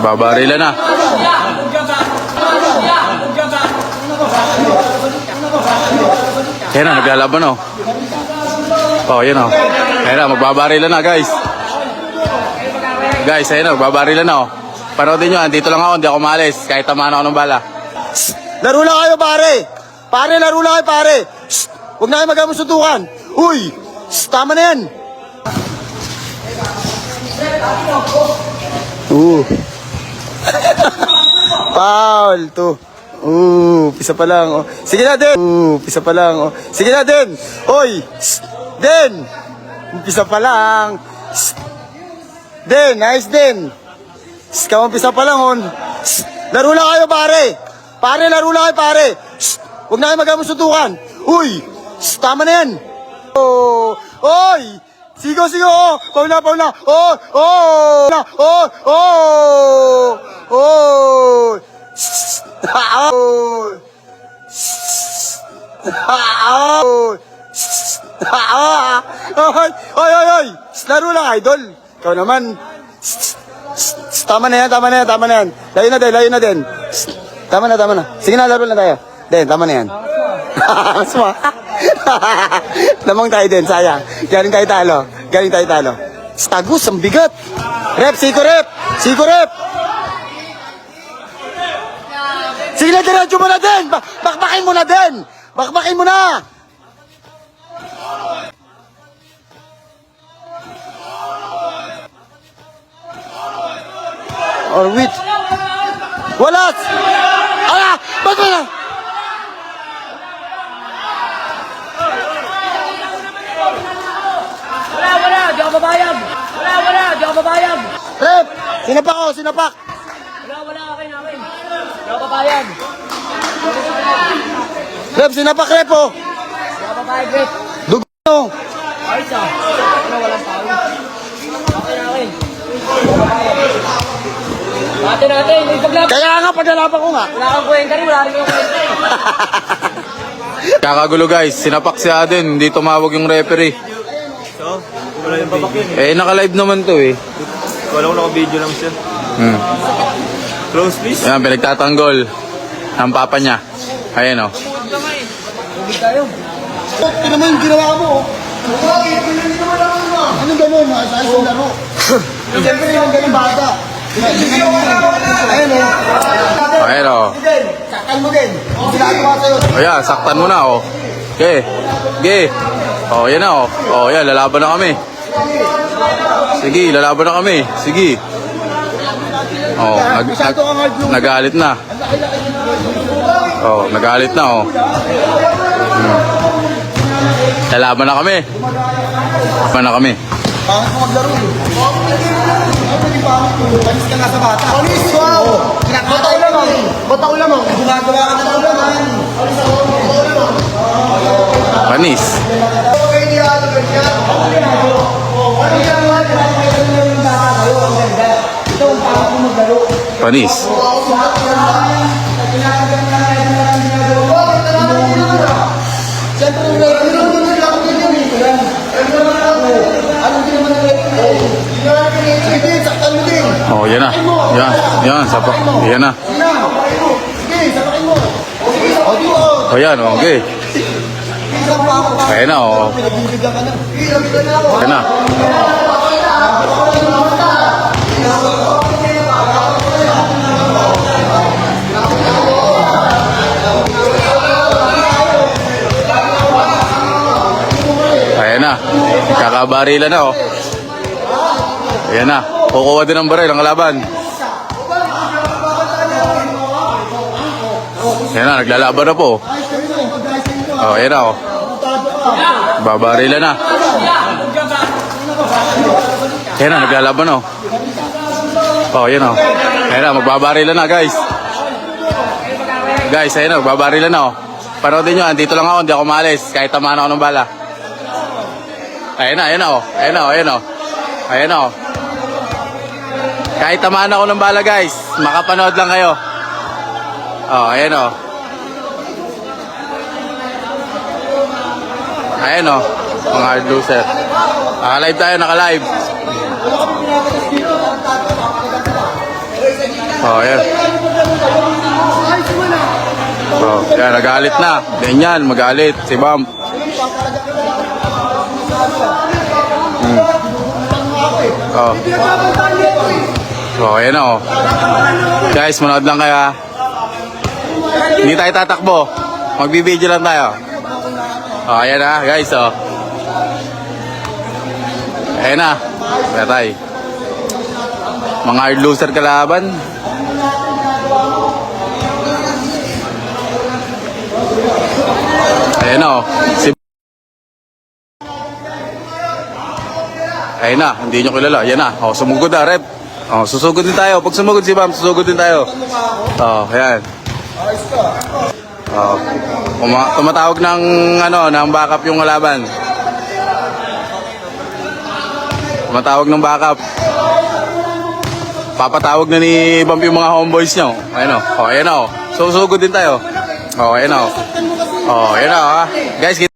Magbabarila na. Yan na, naglalaban o. Oh, yan o. Yan na, magbabarila na guys. Guys, ayun na, magbabarila na o. Panoodin nyo, andito lang ako, hindi ako maalis. Kahit tamaan ako ng bala. Laro lang kayo, pare! Pare, laro lang kayo, pare! Shh! Huwag na kayo magkamusutukan! Uy! Shh! Tama na yan! Foul! To. Pisa pa lang. Oh. Sige na, Den! Pisa pa lang. Oh. Sige na, Den! Oy! Shh! Den! Pisa pa lang. Shh! Den! Nice, Den! Shh! Kamapisa pa lang, on. Shh! Laro lang kayo, pare! Pare, laro lang kayo, pare! Shh! Huwag na kayo magkamusutukan! Uy! Shh! Tama na yan! Oh! Oy! Sigo, sigo! Oh! Paula, paula! Oh! Oh! Oh! Oh! Oh! Shh! Oh! Shh! Oh! Shh! Oy! Oy! Oy! Oy! Shh! Laro lang, idol! Ikaw naman! Shh! Shh! Tama na yan, tama na yan, tama na yan! Layo na din, layo na din! Shh! Tama na, tama na! Sige na, laro na tayo! Den, tama na yan! Asma! Lamang tayo din, sayang. Galing tayo talo. Galing tayo talo. Stagus, ang bigat. Rep, siko rep. Siko rep. Sige na, diretso mo na din. Bakbakin mo na din. Bakbakin mo na. Or wait. Wala. Ala, ba't mo na? Wala, di ako babayag. Wala, di ako babayag. Rep, sinapak ako, sinapak. Wala, akin. Di ako babayag. Rep, sinapak rep oh. Di ako babayag, Rep. Dugo no. Ayos ah. Walang tao. Akin. Natin. Ipaglaban. Kaya nga, paglalaban ko nga. Wala kang kwenta rin, wala rin yung kwenta eh. Kakagulo guys, sinapak si Aden. Hindi tumawag yung referee. So, wala yung babak yun eh. Naka-live naman to eh. Wala ko naka-video lang siya. Close please. Yan, pinagtatanggol. Ang papa niya. Ayan o. Tubig tayo. Ito naman yung ginawa mo. Anong gano'n? Sa isang laro. Siyempre yung ganun bata. Ayun o. Ayan o. Saktan mo din. Ginagawa sa'yo. Ayan, saktan mo na o. Okay. Okay. O, yan na o. O, yan, lalaban na kami. Sige, lalaban na kami. Sige. O, nagalit na. O, nagalit na o. Lalaban na kami. Lalaban na kami. Pangit mo maglaro. Pwede pangit mo. Panis ka nga sa bata. Panis! Wow! Bata ulamang. Bata ulamang. Gumagawa ka ng ulamang. Panis. Panis. Oh, yan na. Yan, sapak. Yan na. Oh, yan, okay. Ayan na, oh. Ayan na. Ayan na. Kakabarila na, oh. Ayan na. Kukuha din ng baril ang kalaban. Ayan na, naglalaban na po. Oh, ayan na, oh. Babarila na. Ayan na, naglalaban, oh. Oh, ayan, oh. Ayan na, magbabarila na, guys. Guys, ayan na, magbabarila na, oh. Panoodin nyo, andito lang ako, hindi ako maalis. Kahit tamaan ako ng bala. Ayan na, oh. Ayan na, oh. Ayan, oh. Ayan, oh. Kahit tamaan ako ng bala, guys. Makapanood lang kayo. Oh, ayan, oh. Ayan, oh. Mga hard loser. Naka-live tayo, naka-live. Oh, yan. Oh, yan, nagalit na. Ganyan, magalit. Si Bam. Oh. Oh, yan na, oh. Guys, manood lang kayo, ha. Hindi tayo tatakbo. Magbibideo lang tayo. Oh, ayan na, guys, oh. Ayan na. Patay. Mga hard loser kalaban. Ayan na, oh. Ayan na, hindi nyo kilala. Ayan na. Oh, sumugod na, rep. Oh, susugod din tayo. Pag sumugod si Bam, susugod din tayo. Oh, ayan. Oh. Tumatawag ng ng backup yung kalaban. Tumatawag ng backup. Papatawag na ni Bam yung mga homeboys nyo. Ayan o. Oh, ayan o. Susugod din tayo. Oh, ayan o. Oh, ayan o, ha. Guys,